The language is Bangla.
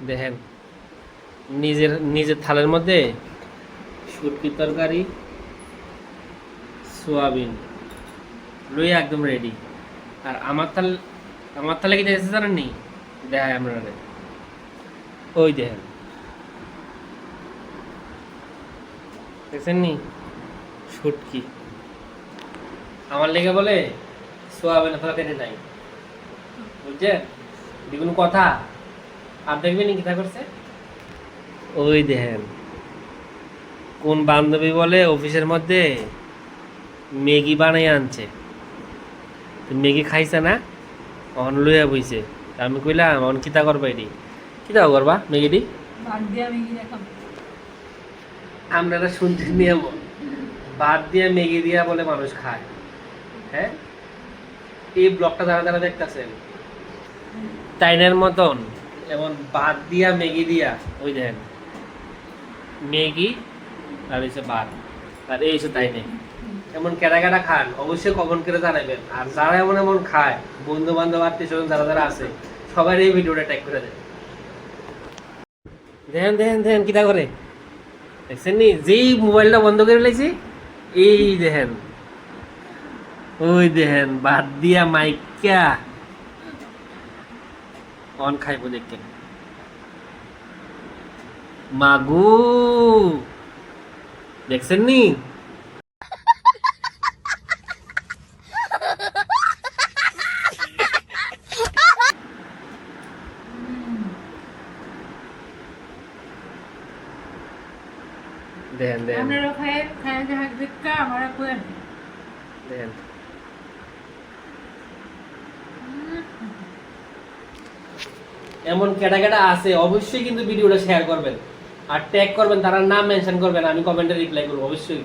দেখেন নিজের নিজের থালের মধ্যে শুটকির তরকারি, সোয়াবিন লইয়া একদম রেডি। আর আমার থালে কি দেখেছে জানেন নি? দেখায় আমরা, ওই দেখেন, দেখছেন নি শুটকি। আমার লেগে বলে সোয়াবিন তরকারি নাই, বুঝছেন? দ্বিগুণ কথা। আর দেখবেন কি তা করছে, ওই দেখেন কোন বান্ধবী বলে অফিসের মধ্যে ম্যাগি বানাই আনছে, ম্যাগি খাইছে না, অন লইয়া বইছে। আমি কইলাম অন কিতা করবা, এটি কিতা করবা ম্যাগিটি? আমরা শুনতে নিয়ে ভাত দিয়ে ম্যাগি দিয়া বলে মানুষ খায়। হ্যাঁ, এই ব্লগটা যারা যারা দেখতেছেন তাইনের মতন এমন ভাত দিয়া ম্যাগি দিয়া, ওই দেখেন ম্যাগি আর হচ্ছে ভাত, আর এই হচ্ছে তাই নেই। এমন কেডা কেডা খান অবশ্যই কমেন্ট করে জানাবেন। আর যারা এমন এমন খায়, বন্ধু বান্ধব আত্মীয় স্বজন যারা যারা আছে, সবাই এই ভিডিওটা ট্যাগ করে দেন। দেখেন দেখেন দেখেন কিটা করে, দেখছেন নি? যেই মোবাইলটা বন্ধ করে লাইছি, এই দেখেন, ওই দেখেন ভাত দিয়া মাইকা অন খাইব। দেখেন মাগু, দেখছেন নি? দেখেন দেখেন দেখেন, এমন কেটা কেটা আছে অবশ্যই কিন্তু ভিডিওটা শেয়ার করবেন আর ট্যাগ করবেন, তারা নাম মেনশন করবেন, আমি কমেন্টে রিপ্লাই করবো অবশ্যই।